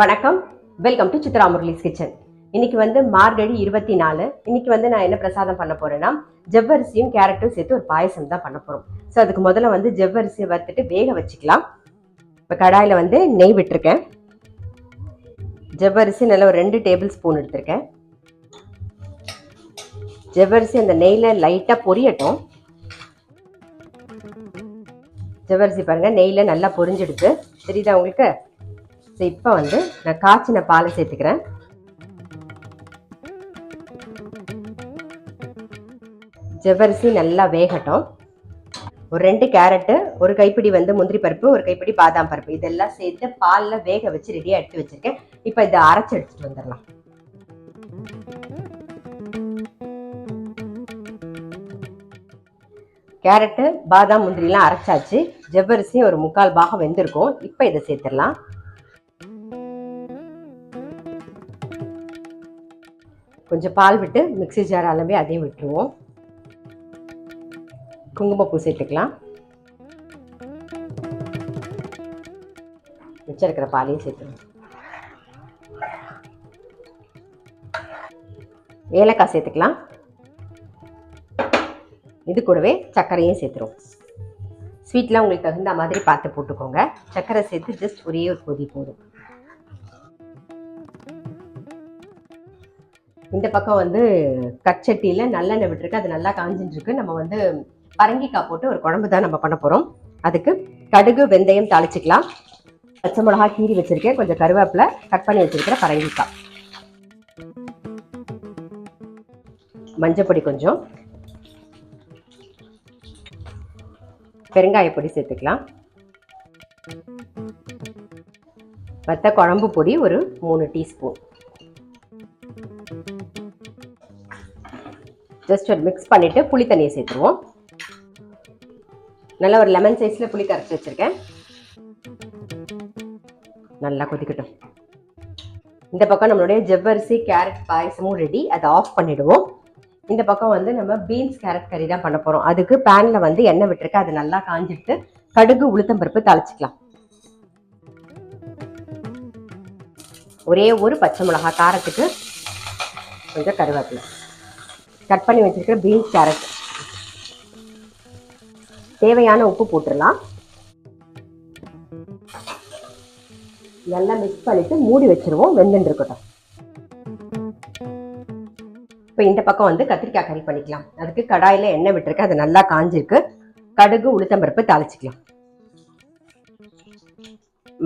வணக்கம், welcome to Chitra Murali's kitchen. இன்னைக்கு வந்து மார்கழி 24. இன்னைக்கு வந்து நான் என்ன பிரசாதம் பண்ண போறேன்னா, ஜவ்வரிசியும் கேரட்டும் சேர்த்து ஒரு பாயசம் தான் பண்ண போறோம். ஸோ அதுக்கு முதல்ல வந்து ஜவ்வரிசியை வறுத்துட்டு வேக வச்சுக்கலாம். இப்போ கடாயில் வந்து நெய் விட்டுருக்கேன். ஜவ்வரிசி நல்லா ஒரு 2 டேபிள் ஸ்பூன் எடுத்திருக்கேன். ஜவ்வரிசி அந்த நெய்யில் லைட்டாக பொரியட்டும். ஜவ்வரிசி பாருங்க நெய்யில் நல்லா பொரிஞ்சிடுது, தெரியுதா உங்களுக்கு? ஸோ இப்போ வந்து நான் காய்ச்சின பாலை சேர்த்துக்கிறேன். ஜவ்வரிசி நல்லா வேகட்டும். ஒரு 2 கேரட்டு, ஒரு கைப்பிடி வந்து முந்திரி பருப்பு, ஒரு கைப்பிடி பாதாம் பருப்பு, இதெல்லாம் சேர்த்து பாலில் வேக வச்சு ரெடியாக எடுத்து வச்சிருக்கேன். இப்போ இதை அரைச்சி எடுத்துட்டு வந்துடலாம். கேரட்டு, பாதாம், முந்திரிலாம் அரைச்சாச்சு. ஜவ்வரிசி ஒரு 3/4 பாகம் வெந்திருக்கும். இப்போ இதை சேர்த்துடலாம். கொஞ்சம் பால் விட்டு மிக்சி ஜார் அளவே அதையும் விட்டுருவோம். குங்குமப்பூ சேர்த்துக்கலாம். மிச்சம் இருக்கிற பாலையும் சேர்த்துருவோம். ஏலக்காய் சேர்த்துக்கலாம். இது கூடவே சர்க்கரையும் சேர்த்துருவோம். ஸ்வீட்லாம் உங்களுக்கு தகுந்த மாதிரி பார்த்து போட்டுக்கோங்க. சர்க்கரை சேர்த்து ஜஸ்ட் ஒரே ஒரு கொதி போதும். இந்த பக்கம் வந்து கச்சட்டியில் நல்லெண்ணெய் விட்டுருக்கு, அது நல்லா காஞ்சின்னு. நம்ம வந்து பரங்கிக்காய் போட்டு ஒரு குழம்பு தான் நம்ம பண்ண போகிறோம். அதுக்கு கடுகு, வெந்தயம் தாளிச்சிக்கலாம். பச்சை மிளகாய் கீரி வச்சுருக்கேன், கொஞ்சம் கருவேப்பிலை, கட் பண்ணி வச்சுருக்கிற பரங்கிக்காய், மஞ்சப்பொடி கொஞ்சம், பெருங்காயப்பொடி சேர்த்துக்கலாம். வத்த குழம்பு பொடி ஒரு 3 டீஸ்பூன். ஜஸ்ட் ஒரு மிக்ஸ் பண்ணிவிட்டு புளி தண்ணியை சேர்த்துருவோம். நல்லா ஒரு லெமன் சைஸில் புளி கரைச்சி வச்சுருக்கேன். நல்லா கொதிக்கட்டும். இந்த பக்கம் நம்மளுடைய ஜவ்வரிசி கேரட் பாயசமும் ரெடி. அதை ஆஃப் பண்ணிவிடுவோம். இந்த பக்கம் வந்து நம்ம பீன்ஸ் கேரட் கறி தான் பண்ண போகிறோம். அதுக்கு பேனில் வந்து எண்ணெய் விட்டுருக்கு, அது நல்லா காஞ்சிட்டு கடுகு, உளுத்தம்பருப்பு தாளிச்சிக்கலாம். ஒரே ஒரு பச்சை மிளகாய் காரத்துக்கு, கொஞ்சம் கருவேப்பிலை, கட் பண்ணி வச்சிருக்கிற பீன்ஸ் கேரட், தேவையான உப்பு போட்டுடலாம். நல்லா மிக்ஸ் பண்ணிட்டு மூடி வச்சிருவோம், வெந்துட்டு இருக்கட்டும். இப்போ இந்த பக்கம் வந்து கத்திரிக்காய் கறி பண்ணிக்கலாம். அதுக்கு கடாயில் எண்ணெய் விட்டுருக்கு, அது நல்லா காஞ்சிருக்கு. கடுகு, உளுத்தம்பருப்பு தாளிச்சிக்கலாம்.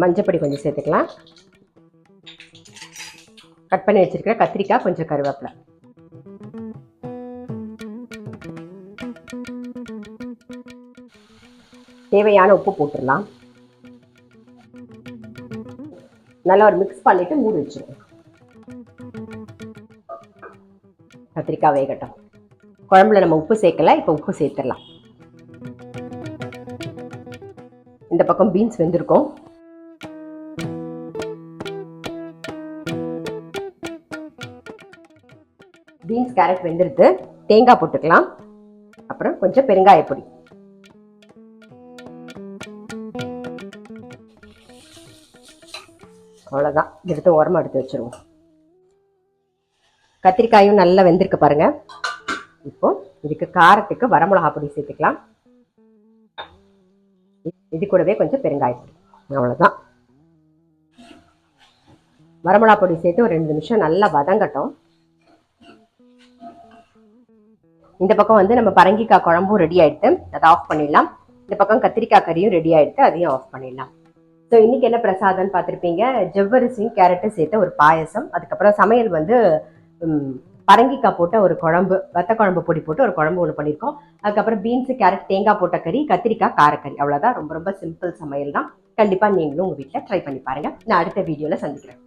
மஞ்சப்பொடி கொஞ்சம் சேர்த்துக்கலாம். கட் பண்ணி வச்சிருக்கிற கத்திரிக்காய், கொஞ்சம் கருவேப்பிலை, தேவையான உப்பு போட்டுடலாம். நல்லா ஒரு மிக்ஸ் பண்ணிட்டு மூடி வச்சிருவோம். கத்திரிக்காய் வேகட்டும். குழம்புல நம்ம உப்பு சேர்க்கல, இப்போ உப்பு சேர்த்துடலாம். இந்த பக்கம் பீன்ஸ் வெந்திருக்கும். பீன்ஸ் கேரட் வெந்திருக்கு. தேங்காய் போட்டுக்கலாம். அப்புறம் கொஞ்சம் பெருங்காயப்பொடி, அவ்வளோதான். எடுத்து ஓரமாக எடுத்து வச்சுருவோம். கத்திரிக்காயும் நல்லா வெந்திருக்கு பாருங்க. இப்போ இதுக்கு காரத்துக்கு வரமிளகா பொடி சேர்த்துக்கலாம். இது கூடவே கொஞ்சம் பெருங்காயப்பொடி, அவ்வளோதான். வரமிளகா பொடி சேர்த்து ஒரு 2 நிமிஷம் நல்லா வதங்கட்டும். இந்த பக்கம் வந்து நம்ம பரங்கிக்காய் குழம்பும் ரெடி ஆயிடுத்து, அதை ஆஃப் பண்ணிடலாம். இந்த பக்கம் கத்திரிக்காய் கறியும் ரெடி ஆயிடுத்து, அதையும் ஆஃப் பண்ணிடலாம். ஸோ இன்னைக்கு என்ன பிரசாதம்னு பார்த்துருப்பீங்க. ஜவ்வரிசியும் கேரட்டும் சேர்த்து ஒரு பாயசம். அதுக்கப்புறம் சமையல் வந்து பரங்கிக்காய் போட்ட ஒரு குழம்பு, வத்த குழம்பு பொடி போட்டு ஒரு குழம்பு ஒன்று பண்ணியிருக்கோம். அதுக்கப்புறம் பீன்ஸு, கேரட், தேங்காய் போட்ட கறி, கத்திரிக்காய் காரக்கறி. அவ்வளோதான். ரொம்ப ரொம்ப சிம்பிள் சமையல் தான். கண்டிப்பாக நீங்களும் உங்கள் வீட்டில் ட்ரை பண்ணி பாருங்கள். நான் அடுத்த வீடியோவில் சந்திக்கிறேன்.